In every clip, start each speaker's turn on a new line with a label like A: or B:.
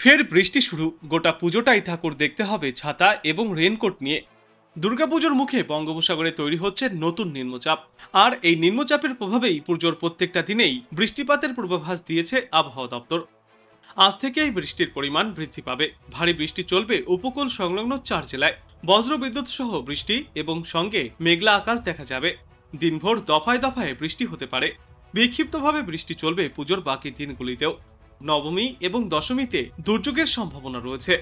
A: ফের বৃষ্টি শুরু। গোটা পুজোটাই ঠাকুর দেখতে হবে ছাতা এবং রেনকোট নিয়ে। দুর্গাপুজোর মুখে বঙ্গোপসাগরে তৈরি হচ্ছে নতুন নিম্নচাপ। আর এই নিম্নচাপের প্রভাবেই পুজোর প্রত্যেকটা দিনেই বৃষ্টিপাতের পূর্বাভাস দিয়েছে আবহাওয়া দপ্তর। আজ থেকেই বৃষ্টির পরিমাণ বৃদ্ধি পাবে। ভারী বৃষ্টি চলবে উপকূল সংলগ্ন 4 জেলায়। বজ্রবিদ্যুৎ সহ বৃষ্টি এবং সঙ্গে মেঘলা আকাশ দেখা যাবে। দিনভর দফায় দফায় বৃষ্টি হতে পারে। বিক্ষিপ্তভাবে বৃষ্টি চলবে পুজোর বাকি দিনগুলিতেও। নবমী এবং দশমীতে দুর্যোগের সম্ভাবনা রয়েছে।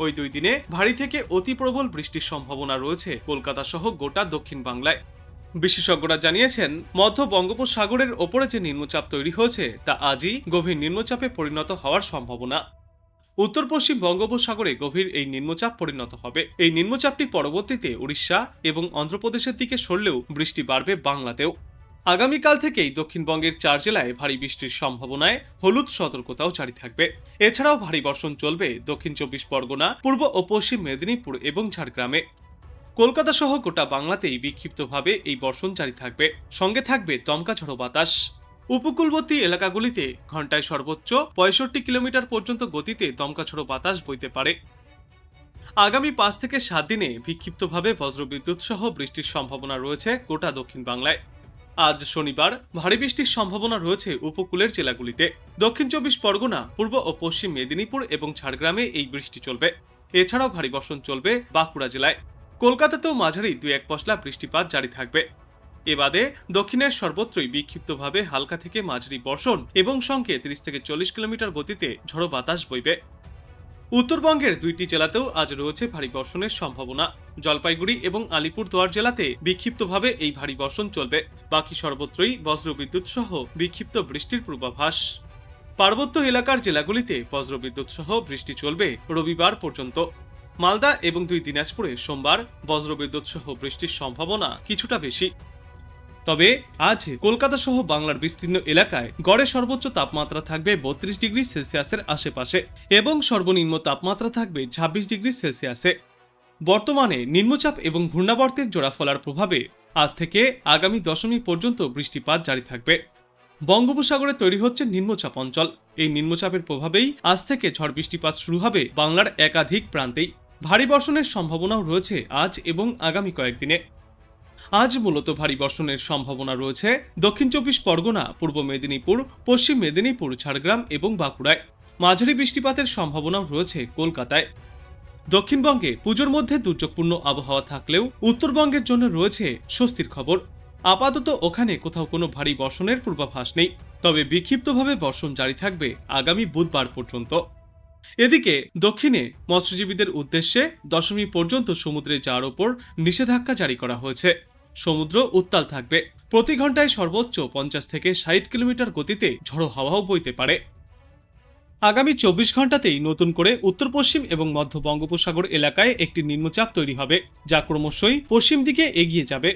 A: ওই দুই দিনে ভারী থেকে অতি প্রবল বৃষ্টির সম্ভাবনা রয়েছে কলকাতা সহ গোটা দক্ষিণ বাংলায়। বিশেষজ্ঞরা জানিয়েছেন, মধ্য বঙ্গোপসাগরের ওপরে যে নিম্নচাপ তৈরি হয়েছে তা আজই গভীর নিম্নচাপে পরিণত হওয়ার সম্ভাবনা। উত্তর পশ্চিম বঙ্গোপসাগরে গভীর এই নিম্নচাপ পরিণত হবে। এই নিম্নচাপটি পরবর্তীতে উড়িষ্যা এবং অন্ধ্রপ্রদেশের দিকে সরলেও বৃষ্টি বাড়বে বাংলাতেও। আগামীকাল থেকেই দক্ষিণবঙ্গের 4 জেলায় ভারী বৃষ্টির সম্ভাবনায় হলুদ সতর্কতাও জারি থাকবে। এছাড়াও ভারী বর্ষণ চলবে দক্ষিণ 24 পরগনা, পূর্ব ও পশ্চিম মেদিনীপুর এবং ঝাড়গ্রামে। কলকাতা সহ গোটা বাংলাতেই বিক্ষিপ্তভাবে এই বর্ষণ জারি থাকবে। সঙ্গে থাকবে দমকা ঝড়ো বাতাস। উপকূলবর্তী এলাকাগুলিতে ঘন্টায় সর্বোচ্চ 65 কিলোমিটার পর্যন্ত গতিতে দমকা ঝড়ো বাতাস বইতে পারে। আগামী 5 থেকে 7 দিনে বিক্ষিপ্তভাবে বজ্রবিদ্যুৎ সহ বৃষ্টির সম্ভাবনা রয়েছে গোটা দক্ষিণ বাংলায়। আজ শনিবার ভারী বৃষ্টির সম্ভাবনা রয়েছে উপকূলের জেলাগুলিতে। দক্ষিণ 24 পরগনা, পূর্ব ও পশ্চিম মেদিনীপুর এবং ঝাড়গ্রামে এই বৃষ্টি চলবে। এছাড়াও ভারী বর্ষণ চলবে বাঁকুড়া জেলায়। কলকাতাতেও মাঝারি 2-1 পশলা বৃষ্টিপাত জারি থাকবে। এবাদে দক্ষিণের সর্বত্রই বিক্ষিপ্তভাবে হালকা থেকে মাঝারি বর্ষণ এবং সঙ্গে 30 থেকে 40 কিলোমিটার গতিতে ঝড়ো বাতাস বইবে। উত্তরবঙ্গের 2টি জেলাতেও আজ রয়েছে ভারী বর্ষণের সম্ভাবনা। জলপাইগুড়ি এবং আলিপুরদুয়ার জেলাতে বিক্ষিপ্তভাবে এই ভারী বর্ষণ চলবে। বাকি সর্বত্রই বজ্রবিদ্যুৎ সহ বিক্ষিপ্ত বৃষ্টির পূর্বাভাস। পার্বত্য এলাকার জেলাগুলিতে বজ্রবিদ্যুৎ সহ বৃষ্টি চলবে রবিবার পর্যন্ত। মালদা এবং 2 দিনাজপুরে সোমবার বজ্রবিদ্যুৎ সহ বৃষ্টির সম্ভাবনা কিছুটা বেশি। তবে আজ কলকাতা সহ বাংলার বিস্তীর্ণ এলাকায় গড়ে সর্বোচ্চ তাপমাত্রা থাকবে 32 ডিগ্রি সেলসিয়াসের আশেপাশে এবং সর্বনিম্ন তাপমাত্রা থাকবে 26 ডিগ্রি সেলসিয়াসে। বর্তমানে নিম্নচাপ এবং ঘূর্ণাবর্তের জোড়া ফলার প্রভাবে আজ থেকে আগামী দশমী পর্যন্ত বৃষ্টিপাত জারি থাকবে। বঙ্গোপসাগরে তৈরি হচ্ছে নিম্নচাপ অঞ্চল। এই নিম্নচাপের প্রভাবেই আজ থেকে ঝড় বৃষ্টিপাত শুরু হবে বাংলার একাধিক প্রান্তেই। ভারী বর্ষণের সম্ভাবনাও রয়েছে আজ এবং আগামী কয়েকদিনে। আজ মূলত ভারী বর্ষণের সম্ভাবনা রয়েছে দক্ষিণ 24 পরগনা, পূর্ব মেদিনীপুর, পশ্চিম মেদিনীপুর, ঝাড়গ্রাম এবং বাঁকুড়ায়। মাঝারি বৃষ্টিপাতের সম্ভাবনাও রয়েছে কলকাতায়। দক্ষিণবঙ্গে পুজোর মধ্যে দুর্যোগপূর্ণ আবহাওয়া থাকলেও উত্তরবঙ্গের জন্য রয়েছে স্বস্তির খবর। আপাতত ওখানে কোথাও কোনো ভারী বর্ষণের পূর্বাভাস নেই। তবে বিক্ষিপ্তভাবে বর্ষণ জারি থাকবে আগামী বুধবার পর্যন্ত। এদিকে দক্ষিণে মৎস্যজীবীদের উদ্দেশ্যে দশমী পর্যন্ত সমুদ্রে যাওয়ার ওপর নিষেধাজ্ঞা জারি করা হয়েছে। সমুদ্র উত্তাল থাকবে। প্রতি ঘন্টায় সর্বোচ্চ 50 থেকে 60 কিলোমিটার গতিতে ঝড়ো হাওয়াও বইতে পারে। আগামী 24 ঘন্টাতেই নতুন করে উত্তর পশ্চিম এবং মধ্য বঙ্গোপসাগর এলাকায় একটি নিম্নচাপ তৈরি হবে, যা ক্রমশই পশ্চিম দিকে এগিয়ে যাবে।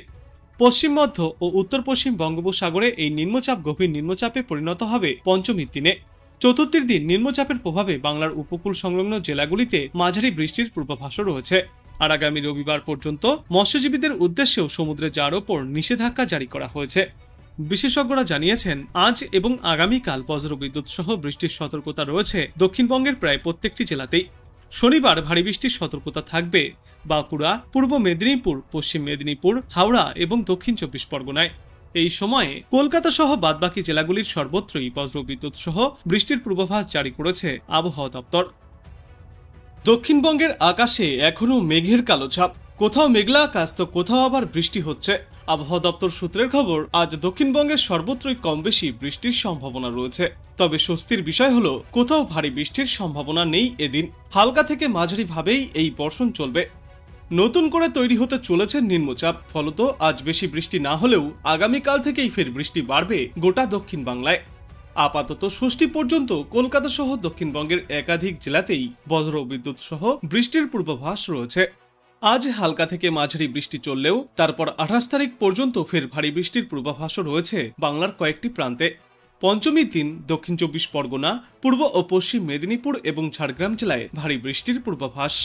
A: পশ্চিম মধ্য ও উত্তর পশ্চিম বঙ্গোপসাগরে এই নিম্নচাপ গভীর নিম্নচাপে পরিণত হবে পঞ্চমীর দিনে। চতুর্থীর দিন নিম্নচাপের প্রভাবে বাংলার উপকূল সংলগ্ন জেলাগুলিতে মাঝারি বৃষ্টির পূর্বাভাসও রয়েছে। আর আগামী রবিবার পর্যন্ত মৎস্যজীবীদের উদ্দেশ্যেও সমুদ্রে যাওয়ার ওপর নিষেধাজ্ঞা জারি করা হয়েছে। বিশেষজ্ঞরা জানিয়েছেন, আজ এবং আগামীকাল বজ্রবিদ্যুৎ সহ বৃষ্টির সতর্কতা রয়েছে দক্ষিণবঙ্গের প্রায় প্রত্যেকটি জেলাতেই। শনিবার ভারী বৃষ্টির সতর্কতা থাকবে বাঁকুড়া, পূর্ব মেদিনীপুর, পশ্চিম মেদিনীপুর, হাওড়া এবং দক্ষিণ 24 পরগনায়। এই সময়ে কলকাতা সহ বাদবাকি জেলাগুলির সর্বত্রই বজ্রবিদ্যুৎ সহ বৃষ্টির পূর্বাভাস জারি করেছে আবহাওয়া দপ্তর। দক্ষিণবঙ্গের আকাশে এখনো মেঘের কালো ছাপ। কোথাও মেঘলা আকাশ তো কোথাও আবার বৃষ্টি হচ্ছে। আবহাওয়া দপ্তর সূত্রের খবর, আজ দক্ষিণবঙ্গের সর্বত্রই কম বেশি বৃষ্টির সম্ভাবনা রয়েছে। তবে স্বস্তির বিষয় হলো কোথাও ভারী বৃষ্টির সম্ভাবনা নেই এদিন। হালকা থেকে মাঝারি ভাবেই এই বর্ষণ চলবে। নতুন করে তৈরি হতে চলেছে নিম্নচাপ। ফলত আজ বেশি বৃষ্টি না হলেও আগামীকাল থেকেই ফের বৃষ্টি বাড়বে গোটা দক্ষিণ বাংলায়। আপাতত ষষ্ঠী পর্যন্ত কলকাতা সহ দক্ষিণবঙ্গের একাধিক জেলাতেই বজ্র বিদ্যুৎ সহ বৃষ্টির পূর্বাভাস রয়েছে। আজ হালকা থেকে মাঝারি বৃষ্টি চললেও তারপর 28 তারিখ পর্যন্ত ফের ভারী বৃষ্টির পূর্বাভাসও রয়েছে বাংলার কয়েকটি প্রান্তে। পঞ্চমীর দিন দক্ষিণ 24 পরগনা, পূর্ব ও পশ্চিম মেদিনীপুর এবং ঝাড়গ্রাম জেলায় ভারী বৃষ্টির পূর্বাভাস।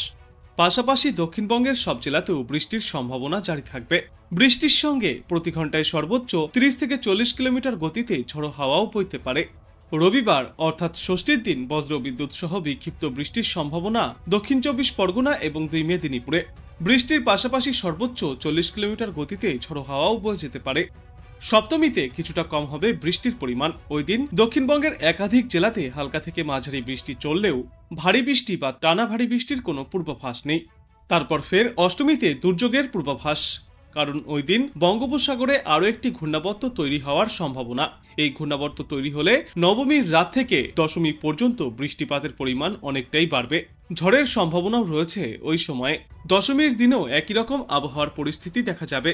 A: পাশাপাশি দক্ষিণবঙ্গের সব জেলাতেও বৃষ্টির সম্ভাবনা জারি থাকবে। বৃষ্টির সঙ্গে প্রতি ঘন্টায় সর্বোচ্চ 30 থেকে 40 কিলোমিটার গতিতে ঝড়ো হাওয়াও বইতে পারে। রবিবার অর্থাৎ ষষ্ঠীর দিন বজ্রবিদ্যুৎ সহ বিক্ষিপ্ত বৃষ্টির সম্ভাবনা দক্ষিণ 24 পরগনা এবং 2 মেদিনীপুরে। বৃষ্টির পাশাপাশি সর্বোচ্চ 40 কিলোমিটার গতিতে ঝড়ো হাওয়াও বয়ে যেতে পারে। সপ্তমীতে কিছুটা কম হবে বৃষ্টির পরিমাণ। ওই দিন দক্ষিণবঙ্গের একাধিক জেলাতে হালকা থেকে মাঝারি বৃষ্টি চললেও ভারী বৃষ্টি বা টানা ভারী বৃষ্টির কোনো পূর্বাভাস নেই। তারপর ফের অষ্টমীতে দুর্যোগের পূর্বাভাস, কারণ ওই দিন বঙ্গোপসাগরে আরও একটি ঘূর্ণাবর্ত তৈরি হওয়ার সম্ভাবনা। এই ঘূর্ণাবর্ত তৈরি হলে নবমীর রাত থেকে দশমী পর্যন্ত বৃষ্টিপাতের পরিমাণ অনেকটাই বাড়বে। ঝড়ের সম্ভাবনাও রয়েছে ওই সময়ে। দশমীর দিনেও একই রকম আবহাওয়ার পরিস্থিতি দেখা যাবে।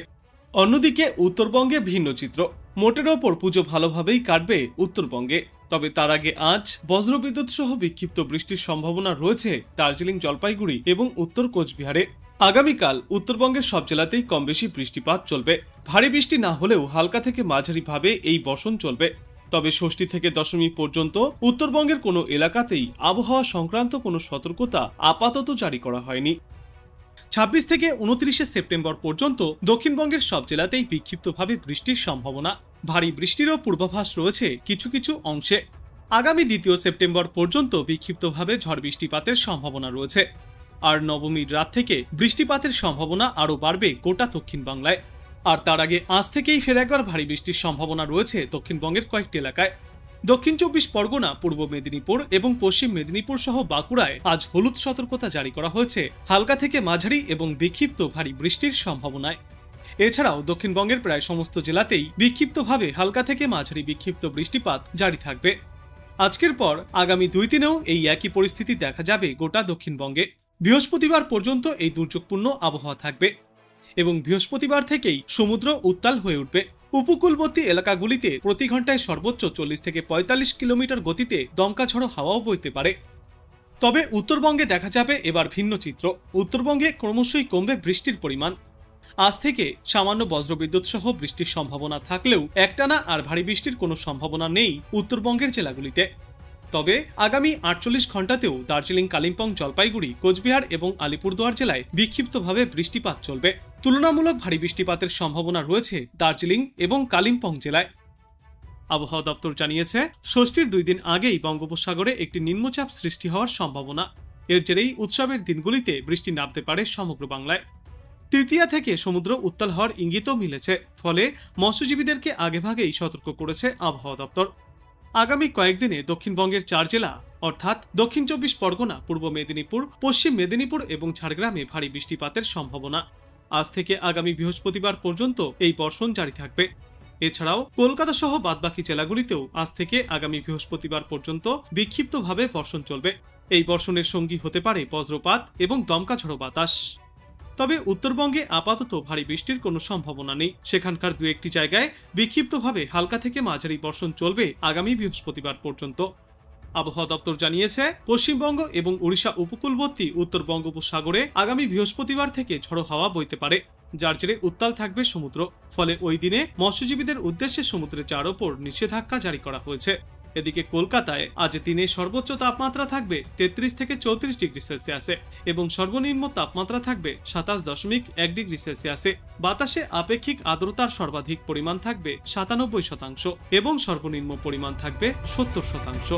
A: অন্যদিকে উত্তরবঙ্গে ভিন্ন চিত্র। মোটের ওপর পুজো ভালোভাবেই কাটবে উত্তরবঙ্গে, তবে তার আগে আজ বজ্রবিদ্যুৎ সহ বিক্ষিপ্ত বৃষ্টির সম্ভাবনা রয়েছে দার্জিলিং, জলপাইগুড়ি এবং উত্তর কোচবিহারে। আগামীকাল উত্তরবঙ্গের সব জেলাতেই কম বেশি বৃষ্টিপাত চলবে। ভারী বৃষ্টি না হলেও হালকা থেকে মাঝারিভাবে এই বর্ষণ চলবে। তবে ষষ্ঠী থেকে দশমী পর্যন্ত উত্তরবঙ্গের কোনো এলাকাতেই আবহাওয়া সংক্রান্ত কোনো সতর্কতা আপাতত জারি করা হয়নি। 26 থেকে 29 সেপ্টেম্বর পর্যন্ত দক্ষিণবঙ্গের সব জেলাতেই বিক্ষিপ্তভাবে বৃষ্টির সম্ভাবনা। ভারী বৃষ্টিরও পূর্বাভাস রয়েছে কিছু কিছু অংশে। আগামী 2 সেপ্টেম্বর পর্যন্ত বিক্ষিপ্তভাবে ঝড় বৃষ্টিপাতের সম্ভাবনা রয়েছে। আর নবমীর রাত থেকে বৃষ্টিপাতের সম্ভাবনা আরও বাড়বে গোটা দক্ষিণ বাংলায়। আর তার আগে আজ থেকেই ফের একবার ভারী বৃষ্টির সম্ভাবনা রয়েছে দক্ষিণবঙ্গের কয়েকটি এলাকায়। দক্ষিণ 24 পরগনা, পূর্ব মেদিনীপুর এবং পশ্চিম মেদিনীপুর সহ বাঁকুড়ায় আজ হলুদ সতর্কতা জারি করা হয়েছে হালকা থেকে মাঝারি এবং বিক্ষিপ্ত ভারী বৃষ্টির সম্ভাবনায়। এছাড়াও দক্ষিণবঙ্গের প্রায় সমস্ত জেলাতেই বিক্ষিপ্তভাবে হালকা থেকে মাঝারি বিক্ষিপ্ত বৃষ্টিপাত জারি থাকবে। আজকের পর আগামী 2-3-এও এই একই পরিস্থিতি দেখা যাবে গোটা দক্ষিণবঙ্গে। বৃহস্পতিবার পর্যন্ত এই দুর্যোগপূর্ণ আবহাওয়া থাকবে এবং বৃহস্পতিবার থেকেই সমুদ্র উত্তাল হয়ে উঠবে। উপকূলবর্তী এলাকাগুলিতে প্রতি ঘন্টায় সর্বোচ্চ 40 থেকে 45 কিলোমিটার গতিতে দমকা ঝড়ো হাওয়াও বইতে পারে। তবে উত্তরবঙ্গে দেখা যাবে এবার ভিন্ন চিত্র। উত্তরবঙ্গে ক্রমশই কমবে বৃষ্টির পরিমাণ। আজ থেকে সামান্য বজ্রবিদ্যুৎ সহ বৃষ্টির সম্ভাবনা থাকলেও একটানা আর ভারী বৃষ্টির কোনো সম্ভাবনা নেই উত্তরবঙ্গের জেলাগুলিতে। তবে আগামী 48 ঘন্টাতেও দার্জিলিং, কালিম্পং, জলপাইগুড়ি, কোচবিহার এবং আলিপুরদুয়ার জেলায় বিক্ষিপ্তভাবে বৃষ্টিপাত চলবে। তুলনামূলক ভারী বৃষ্টিপাতের সম্ভাবনা রয়েছে দার্জিলিং এবং কালিম্পং জেলায়। আবহাওয়া দপ্তর জানিয়েছে, ষষ্ঠীর 2 দিন আগেই বঙ্গোপসাগরে একটি নিম্নচাপ সৃষ্টি হওয়ার সম্ভাবনা। এর জেরেই উৎসবের দিনগুলিতে বৃষ্টি নামতে পারে সমগ্র বাংলায়। তৃতীয়া থেকে সমুদ্র উত্তাল হওয়ার ইঙ্গিতও মিলেছে, ফলে মৎস্যজীবীদেরকে আগেভাগেই সতর্ক করেছে আবহাওয়া দপ্তর। আগামী কয়েকদিনে দক্ষিণবঙ্গের 4 জেলা অর্থাৎ দক্ষিণ 24 পরগনা, পূর্ব মেদিনীপুর, পশ্চিম মেদিনীপুর এবং ঝাড়গ্রামে ভারী বৃষ্টিপাতের সম্ভাবনা। আজ থেকে আগামী বৃহস্পতিবার পর্যন্ত এই বর্ষণ জারি থাকবে। এছাড়াও কলকাতা সহ বাদবাকি জেলাগুলিতেও আজ থেকে আগামী বৃহস্পতিবার পর্যন্ত বিক্ষিপ্তভাবে বর্ষণ চলবে। এই বর্ষণের সঙ্গী হতে পারে বজ্রপাত এবং দমকা ঝড়ো বাতাস। তবে উত্তরবঙ্গে আপাতত ভারী বৃষ্টির কোনো সম্ভাবনা নেই। সেখানকার 2-1টি জায়গায় বিক্ষিপ্তভাবে হালকা থেকে মাঝারি বর্ষণ চলবে আগামী বৃহস্পতিবার পর্যন্ত। আবহাওয়া দপ্তর জানিয়েছে, পশ্চিমবঙ্গ এবং ওড়িশা উপকূলবর্তী উত্তর বঙ্গোপসাগরে আগামী বৃহস্পতিবার থেকে ঝড়ো হাওয়া বইতে পারে, যার জেরে উত্তাল থাকবে সমুদ্র। ফলে ওই দিনে মৎস্যজীবীদের উদ্দেশ্যে সমুদ্রে যাওয়ার ওপর নিষেধাজ্ঞা জারি করা হয়েছে। এদিকে কলকাতায় আজ দিনে সর্বোচ্চ তাপমাত্রা থাকবে 33 থেকে 34 ডিগ্রি সেলসিয়াসে এবং সর্বনিম্ন তাপমাত্রা থাকবে 27.1 ডিগ্রি সেলসিয়াসে। বাতাসে আপেক্ষিক আর্দ্রতার সর্বাধিক পরিমাণ থাকবে 97% এবং সর্বনিম্ন পরিমাণ থাকবে 70%।